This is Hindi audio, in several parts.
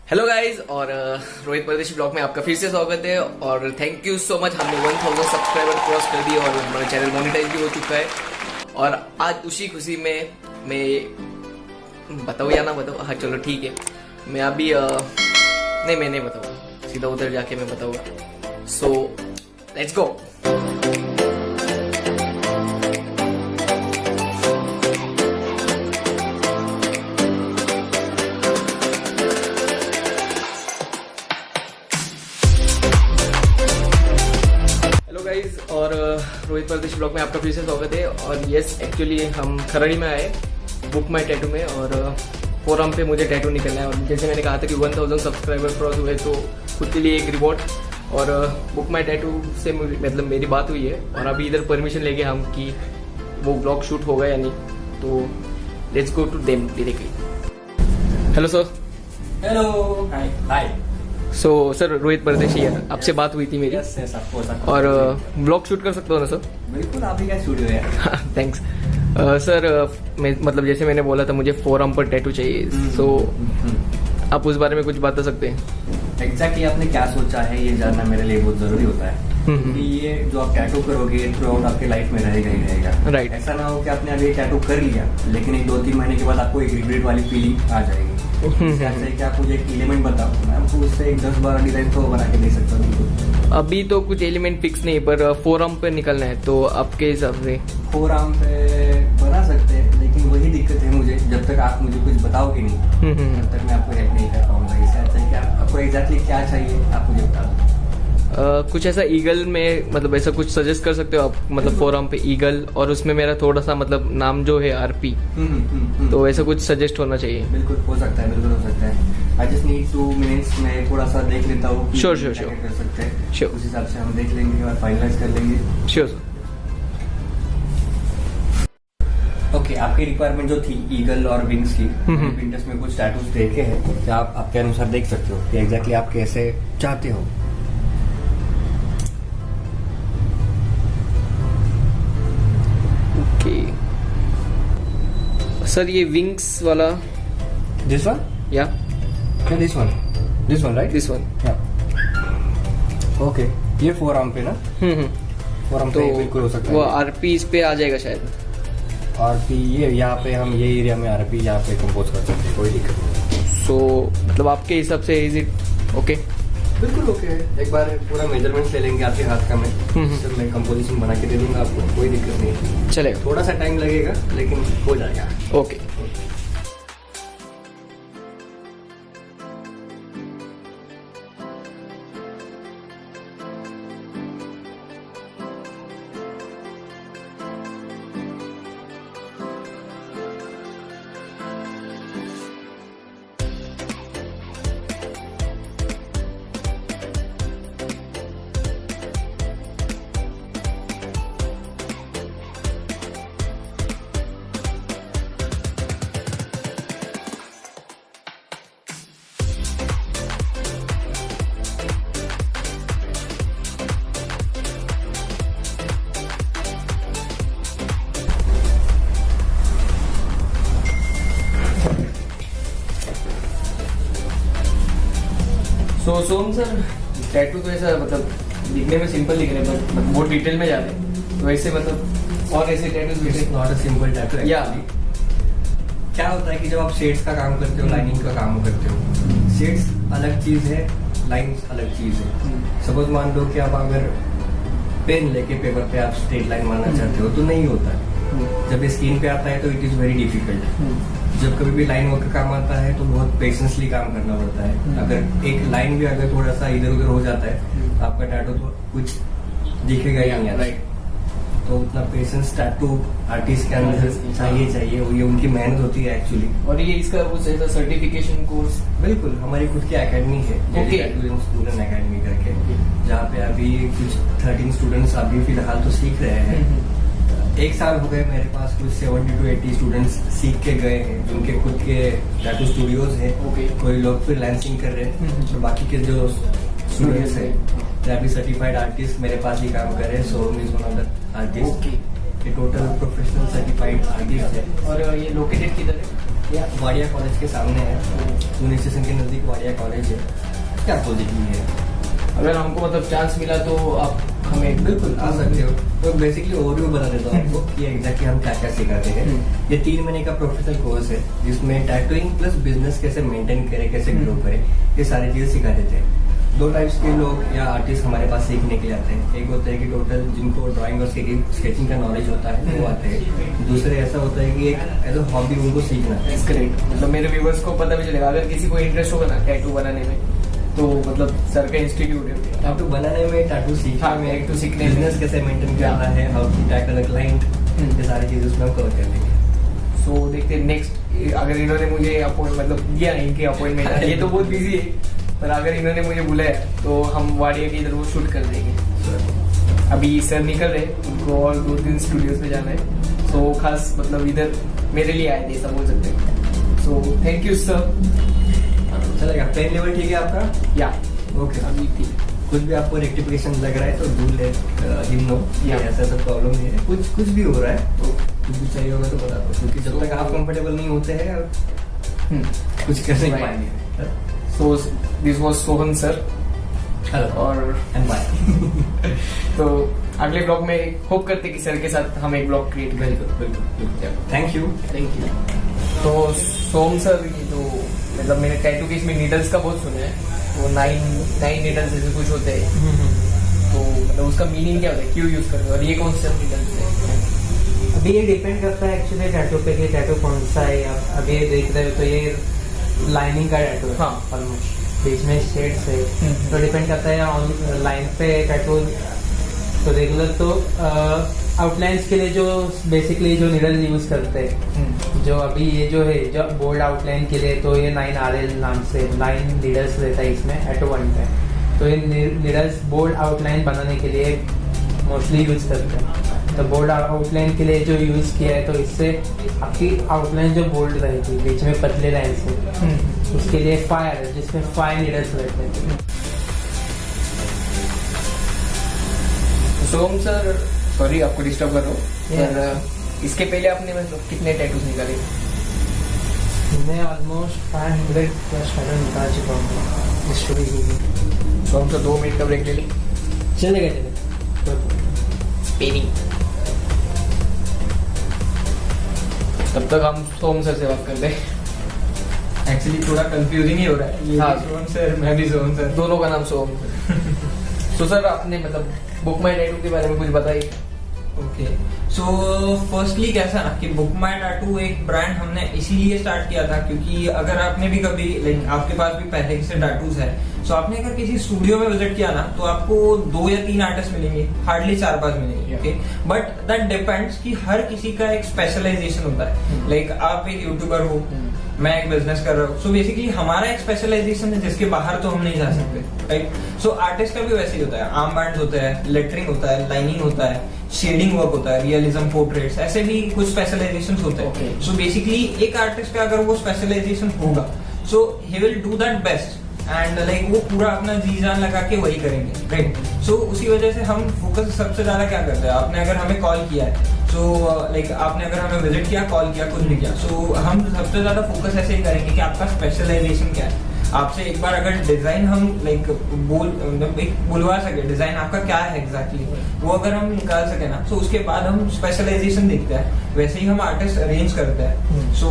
हेलो गाइज और रोहित परदेशी ब्लॉग में आपका फिर से स्वागत है और थैंक यू सो मच। हमने 1000 सब्सक्राइबर क्रॉस कर दिए और हमारा चैनल मोनेटाइज भी हो चुका है। और आज उसी खुशी में मैं बताऊँ या ना बताऊँ, हाँ चलो ठीक है, मैं अभी नहीं मैं नहीं बताऊँगा, सीधा उधर जाके मैं बताऊँगा। So let's go. गाइज और रोहित परदेशी ब्लॉग में आपका फिर से स्वागत है। और यस एक्चुअली हम खरड़ी में आए बुक माई टैटू में और फोरम पे मुझे टैटू निकलना है। और जैसे मैंने कहा था कि 1000 सब्सक्राइबर क्रॉस हुए तो खुद के लिए एक रिवॉर्ड और बुक माई टैटू से मतलब मेरी बात हुई है और अभी इधर परमिशन लेके हम कि वो ब्लॉग शूट होगा या नहीं, तो let's go to them directly. Hello sir. Hello hi hi. So sir Rohit Pardeshi है, आपसे बात हुई थी मेरी। Yes yes of course. और ब्लॉग शूट कर सकते हो ना सर? बिल्कुल, आप ही का स्टूडियो है। Thanks sir. मैं मतलब जैसे मैंने बोला था मुझे फोरम पर टैटू चाहिए, सो आप उस बारे में कुछ बता सकते हैं? एग्जैक्टली आपने क्या सोचा है ये जानना मेरे लिए बहुत जरूरी होता है कि ये जो आप टैटू करोगे थ्रू आउट आपके लाइफ में रहेगा ही रहेगा। राइट। ऐसा ना हो कि आपने अभी टैटू कर लिया लेकिन एक 2-3 महीने के बाद आपको एक रिग्रेट वाली फीलिंग आ जाएगी। जैसे कि आप मुझे एक एलिमेंट बताओ, मैं आपको उससे एक 10-12 डिजाइन तो बना के दे सकता हूँ। अभी तो कुछ एलिमेंट फिक्स नहीं, पर फोरम पे निकलना है तो आपके हिसाब से फोरम पे बना सकते हैं, लेकिन वही दिक्कत है मुझे, जब तक आप मुझे कुछ बताओगे नहीं तब तक मैं आपको हेल्प नहीं कर पाऊंगा। इससे अच्छा है कि आपको एग्जैक्टली क्या चाहिए आप मुझे बता दो। कुछ ऐसा ईगल में मतलब ऐसा कुछ सजेस्ट कर सकते हो आप? मतलब फोरम पे ईगल और उसमें मेरा थोड़ा सा मतलब नाम जो है आरपी, तो ऐसा कुछ सजेस्ट होना चाहिए। बिल्कुल हो सकता है, बिल्कुल हो सकता है। आई जस्ट नीड 2 मिनट्स, मैं थोड़ा सा देख लेता हूँ। श्योर कर सकते हैं उस हिसाब से हम देख लेंगे और फाइनलाइज कर लेंगे। Sure sir. ओके, आपकी रिक्वायरमेंट जो थी ईगल और विंग्स की, पिंटरेस्ट में कुछ टैटूज देखे हैं क्या आप आपके अनुसार देख सकते हो कि एग्जैक्टली आप कैसे चाहते हो। सर ये विंग्स वाला, दिस वन या this one right, this one. Okay, ये फोर आर्म पे ना? फोर तो पे बिल्कुल हो सकता है। वो आरपी इस पे आ जाएगा शायद। आरपी ये यहाँ पे हम ये एरिया में आरपी यहाँ पे कंपोज कर सकते हैं, कोई दिक्कत नहीं। सो मतलब आपके हिसाब से इज इट ओके? बिल्कुल ओके है। एक बार पूरा मेजरमेंट ले लेंगे आपके हाथ का, मैं कंपोजिशन बना के दे दूंगा आपको, कोई दिक्कत नहीं। चलेगा, थोड़ा सा टाइम लगेगा लेकिन हो जाएगा। ओके। सो सोम सर, टैटू तो ऐसा मतलब दिखने में सिंपल दिख रहे हैं बट बहुत डिटेल में जा रहे हैं, तो ऐसे मतलब और ऐसे tattoos not a simple tattoo या क्या होता है कि जब आप शेड्स का काम करते हो, लाइनिंग का काम करते हो, शेड्स अलग चीज है, लाइंस अलग चीज है। सपोज मान लो कि आप अगर पेन लेके पेपर पे आप स्ट्रेट लाइन मारना चाहते हो तो नहीं होता है। जब ये स्क्रीन पे आता है तो इट इज वेरी डिफिकल्ट। जब कभी भी लाइन वर्क का काम आता है तो बहुत पेशेंसली काम करना पड़ता है। अगर एक लाइन भी अगर थोड़ा सा इधर उधर हो जाता है तो आपका टैटू तो कुछ दिखेगा ही नहीं। राइट। तो उतना पेशेंस टैटू आर्टिस्ट के अंदर चाहिए, ये उनकी मेहनत होती है एक्चुअली। और ये इसका कुछ ऐसा सर्टिफिकेशन कोर्स? बिल्कुल, हमारी खुद की एकेडमी है स्टूडेंट एकेडमी करके, जहाँ पे अभी कुछ 13 स्टूडेंट्स अभी फिलहाल तो सीख रहे हैं। एक साल हो गए मेरे पास, कुछ 70 to 80 स्टूडेंट्स सीख के गए हैं जिनके खुद के टैटू स्टूडियोज हैं। कोई लोग फ्रीलांसिंग कर रहे हैं, तो बाकी के जो स्टूडेंट्स हैं अभी सर्टिफाइड आर्टिस्ट मेरे पास ही काम कर रहे हैं। Soham is one of the artist, ये टोटल प्रोफेशनल सर्टिफाइड आर्टिस्ट है। और ये लोकेटेड किधर है? या वाडिया कॉलेज के सामने है, पुणे स्टेशन के नजदीक वाडिया कॉलेज है, उसके अपोजिट ही है। अगर हमको मतलब चांस मिला तो आप हमें बिल्कुल आ सकते हो। तो बेसिकली ओवरव्यू बता देता हूँ आपको कि एग्जैक्टली हम क्या क्या सिखाते हैं। ये 3 महीने का प्रोफेशनल कोर्स है जिसमें टैटूइंग प्लस बिजनेस कैसे मेंटेन करें, कैसे ग्रो करें, ये सारी चीजें सिखा देते हैं। 2 टाइप्स के लोग या आर्टिस्ट हमारे पास सीखने के लिए आते हैं। एक होता है कि टोटल जिनको ड्राइंग और स्केचिंग का नॉलेज होता है वो आते हैं। दूसरे ऐसा होता है कि एक एज अ हॉबी उनको सीखना है। करेक्ट, मतलब मेरे व्यूवर्स को पता भी चलेगा अगर किसी को इंटरेस्ट होगा ना टैटू बनाने में, तो मतलब सर का इंस्टीट्यूट है टैटू बनाने में, टैटू सीखने में, टैटू सीखने में, बिजनेस कैसे मेंटेन करना है, how to tackle a client, ये सारी चीजें उसमें हम कवर कर देंगे। सो देखते हैं नेक्स्ट, अगर इन्होंने मुझे मतलब दिया ना इनके अपॉइंटमेंट, ये तो बहुत बिजी है, पर अगर इन्होंने मुझे बुलाया तो हम वाडिया के इधर वो शूट कर देंगे। अभी सर निकल रहे, उनको और 2-3 स्टूडियोज में जाना है, सो खास मतलब इधर मेरे लिए आए थे, ऐसा बोल सकते हैं। So thank you sir. चलेगा, पेन लेवल ठीक है आपका? या ओके, अभी ठीक। कुछ भी आपको रेक्टिफिकेशन लग रहा है तो डू लेट हिम नो, ऐसा सब प्रॉब्लम नहीं है। कुछ भी हो रहा है तो कुछ भी चाहिए होगा तो बता दो, क्योंकि जब तक आप कंफर्टेबल नहीं होते हैं कुछ कर नहीं पाएंगे। So this was Sohan sir, और एंड बाय। तो अगले ब्लॉग में होप करते कि सर के साथ हम एक ब्लॉग क्रिएट करें। बिल्कुल, थैंक यू। तो सोम सर, ये जो मतलब मैंने टैटू के इसमें नीडल्स का बहुत सुना है, वो 9 नीडल्स ऐसे कुछ होते हैं, तो मतलब उसका मीनिंग क्या होता है, क्यों यूज करते हो, और ये कौन सा नीडल्स है? अभी ये डिपेंड करता है एक्चुअली टैटू पे कि टैटू कौन सा है। आप अभी ये देख रहे हो तो ये लाइनिंग का टैटू है, हाँ। ऑलमोस्ट बीच में शेड्स है, तो डिपेंड करता है लाइन पे टैटू। तो रेगुलर तो आउटलाइंस के लिए जो बेसिकली जो निडल यूज करते हैं, जो अभी ये जो है जो बोल्ड आउटलाइन के लिए, तो ये 9RL नाम से 9 निडल्स रहता है इसमें एट वन पे। तो ये निडल्स बोल्ड आउटलाइन बनाने के लिए मोस्टली यूज करते हैं। तो बोल्ड आउटलाइन के लिए जो यूज किया है, तो इससे आपकी आउटलाइन जो बोल्ड रहेगी बीच में पतले लाइन से, उसके लिए फायर है जिसमें 5 निडल्स रहते हैं। सोम सर, सॉरी आपको डिस्टर्ब कर रहा हूँ, पर इसके पहले आपने मतलब कितने टैटूज निकाले? मैं ऑलमोस्ट 500 प्लस टैटू निकाल चुका हूँ इस स्टोरी के लिए। सोम सर 2 मिनट का ब्रेक ले लें। चलेगा। स्पेनिंग, तब तक हम सोम सर से बात करते हैं। एक्चुअली थोड़ा कंफ्यूजिंग ही हो रहा है। हाँ, सोहन सर, मैं भी सोहन सर, दोनों का नाम सोम सर। तो सर आपने मतलब बुक माई टैटू के बारे में कुछ बताइए। ओके, सो फर्स्टली कैसा ना कि बुक माई टैटू एक ब्रांड हमने इसीलिए स्टार्ट किया था क्योंकि अगर आपने भी कभी लाइक आपके पास भी पहले से टैटूज है, सो आपने अगर किसी स्टूडियो में विजिट किया ना तो आपको 2 या 3 आर्टिस्ट मिलेंगे, हार्डली 4-5 मिलेंगे। ओके, बट दैट डिपेंड्स कि हर किसी का एक स्पेशलाइजेशन होता है। लाइक आप एक यूट्यूबर हो, मैं एक बिजनेस कर रहा हूँ, सो बेसिकली हमारा एक स्पेशलाइजेशन है जिसके बाहर तो हम नहीं जा सकते, राइट? सो आर्टिस्ट का भी वैसे ही होता है, आर्म बैंड्स होते हैं, लेटरिंग होता है, लाइनिंग होता है, शेडिंग वर्क होता है, रियलिज्म, पोर्ट्रेट्स, ऐसे भी कुछ स्पेशलाइजेशन होते हैं। सो बेसिकली एक आर्टिस्ट का अगर वो स्पेशलाइजेशन होगा, so he will do that best and like वो पूरा अपना जी जान लगा के वही करेंगे, राइट? सो उसी वजह से हम फोकस सबसे ज्यादा क्या करते हैं, आपने अगर हमें कॉल किया है, सो लाइक आपने अगर हमें विजिट किया, कॉल किया, कुछ भी किया, सो हम सबसे ज्यादा फोकस ऐसे ही करेंगे कि आपका स्पेशलाइजेशन क्या है। आपसे एक बार अगर डिजाइन हम लाइक बुलवा सके, डिजाइन आपका क्या है एग्जैक्टली, वो अगर हम निकाल सके ना, तो उसके बाद हम स्पेशलाइजेशन देखते हैं, वैसे ही हम आर्टिस्ट अरेंज करते हैं। So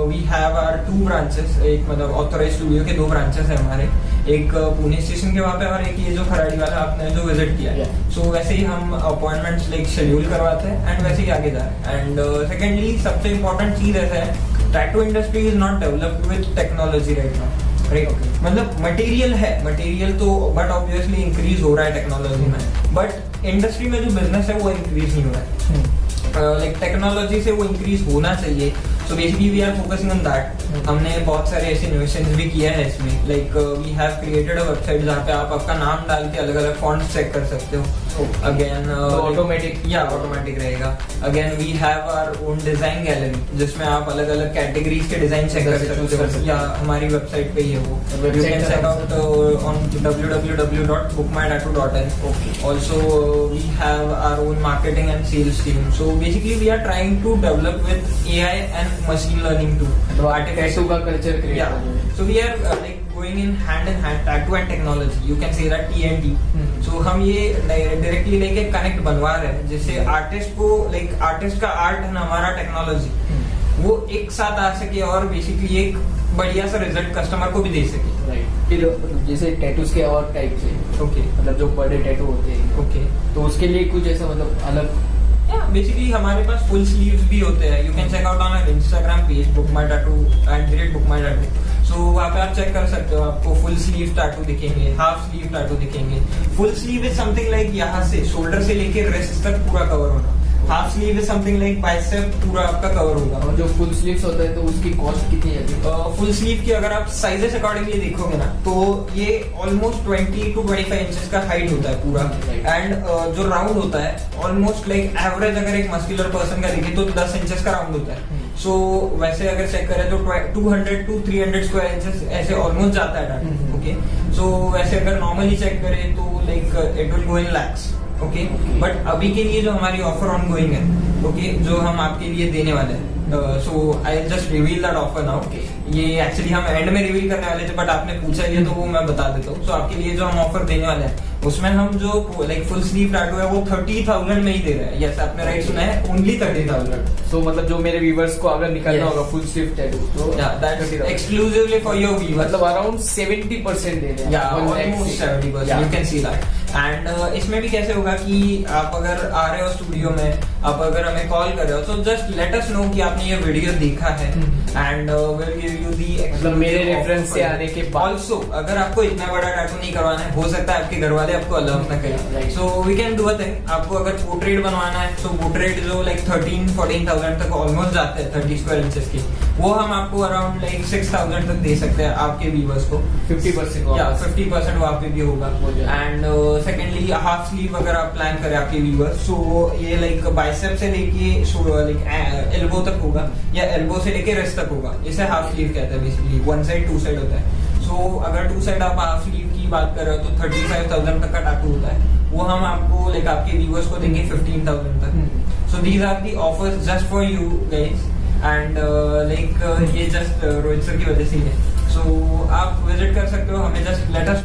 we have our 2 branches, एक मतलब ऑथोराइज स्टूडियो के 2 ब्रांचेस है हमारे, एक पुणे स्टेशन के वहाँ पे और एक ये जो खराड़ी वाला आपने जो विजिट किया है। सो वैसे ही हम अपॉइंटमेंट्स लाइक शेड्यूल करवाते हैं एंड वैसे ही आगे जा रहे हैं। एंड सेकेंडली सबसे इम्पोर्टेंट चीज ऐसा है, tattoo industry is not developed with technology right now, right? मतलब मटेरियल है, मटेरियल तो बट ऑब्वियसली इंक्रीज हो रहा है टेक्नोलॉजी में, बट इंडस्ट्री में जो बिजनेस है वो इंक्रीज नहीं हो रहा है। लाइक टेक्नोलॉजी से वो इंक्रीज होना चाहिए। So basically we are focusing on that. हमने बहुत सारे ऐसे इनोवेशंस भी किया है इसमें, like we have created a website जहाँ पे आप आपका नाम डाल के अलग अलग फॉन्ट्स चेक कर सकते हो। अगेन ऑटोमेटिक रहेगा। Again we have our own design gallery जिसमें आप अलग अलग कैटेगरीज के डिजाइन चेक कर सकते हो, या हमारी वेबसाइट पे ही है वो। You can check out on www.bookmytattoo.in. Also we have our own marketing and sales team. So basically we are trying to develop with AI and machine learning to tattoo का culture create Yeah. So we are like going in hand, tattoo and technology. You can say that T&T. So हम ये डायरेक्टली लेके कनेक्ट बनवा रहे हैं, जिससे आर्टिस्ट को लाइक आर्टिस्ट का आर्ट है ना, हमारा टेक्नोलॉजी, वो एक साथ आ सके और बेसिकली एक बढ़िया सा रिजल्ट कस्टमर को भी दे सके। राइट। फिर जैसे टैटूज के और टाइप से, ओके मतलब जो बड़े टैटू होते हैं, ओके, तो उसके लिए कुछ ऐसा मतलब अलग बेसिकली हमारे पास फुल स्लीव्स भी होते हैं। You can check out on our Instagram page bookmytattoo @bookmytattoo। सो वहाँ पे आप चेक कर सकते हो, आपको फुल स्लीव टैटू दिखेंगे, हाफ स्लीव टैटू दिखेंगे। Full sleeve is something like यहाँ से शोल्डर से लेके रिस्ट तक पूरा कवर होना। Half sleeve is something like bicep पूरा आपका कवर होगा। और जो फुल स्लीव्स होता है तो उसकी कॉस्ट कितनी है? फुल स्लीव की अगर आप साइजेस अकॉर्डिंगली देखोगे ना, तो ये ऑलमोस्ट 20 to 25 इंचेस का हाइट होता है पूरा। एंड जो राउंड होता है ऑलमोस्ट लाइक एवरेज अगर एक मस्कुलर पर्सन का देखे तो 10 इंचेस का राउंड होता है। सो वैसे अगर चेक करें तो 200 to 300 स्क्वायर इंचेस ऐसे ऑलमोस्ट जाता है टैटू। ओके, सो वैसे अगर नॉर्मली चेक करें तो like it will go in lakhs. Okay, but अभी के लिए जो हमारी ऑफर ऑन गोइंग है, ओके, जो हम आपके लिए देने वाले हैं, so I just reveal that offer now. ये एक्चुअली हम एंड में रिवील करने वाले थे, बट आपने पूछा ही है तो वो मैं बता देता हूँ। सो आपके लिए जो हम ऑफर देने वाले हैं, उसमें हम जो लाइक फुल स्लीव टैटू है वो 30,000 में ही दे रहे हैं। यस, आपने राइट सुना है, ओनली 30,000। सो मतलब जो मेरे व्यूवर्स को अगर निकालना Yes. होगा फुल स्लीव टैटू, तो एक्सक्लूसिवली फॉर योर व्यूअर्स, मतलब अराउंड 70% दे रहे हैं। Almost 70%, you can see that. And इसमें भी कैसे होगा कि आप अगर आ रहे हो स्टूडियो में, आप अगर हमें कॉल कर रहे हो, तो जस्ट लेट अस नो कि आपने ये वीडियो देखा है, एंड विल गिव यू दी मतलब मेरे रेफरेंस से आने के बाद। ऑल्सो अगर आपको इतना बड़ा टैटू नहीं करवाना है, हो सकता है आपके घर वाले आपको अलाउ ना करें, Right. So we can do a thing. आपको अगर पोर्ट्रेट बनवाना है, तो पोर्ट्रेट जो लाइक 13-14,000 तक ऑलमोस्ट जाते हैं 30 स्क्वायर इंचेस की, वो हम आपको अराउंड लाइक 6,000 तक दे सकते हैं आपके व्यूवर्स को। 50% या 50% वहाँ पे भी होगा। हो जाएगा। एंड सेकेंडली हाफ स्लीव अगर आप प्लान करें आपके व्यूवर्स, सो ये लाइक बाइसेप से लेके लाइक एल्बो तक होगा, या एल्बो से लेके रिस्ट तक होगा। इसे हाफ स्लीव कहते हैं basically. One side to side होता है। सो अगर टू साइड आप हाफ स्लीव की बात कर रहे हो तो 35,000 तक का टैटू होता है। वो हम आपको लाइक आपके व्यूवर्स को देंगे 15,000 तक। So these are the offers just for you guys, and like ये जस्ट रोहित सर की वजह से ही है। सो आप विजिट कर सकते हो, हमें जस्ट लेट अस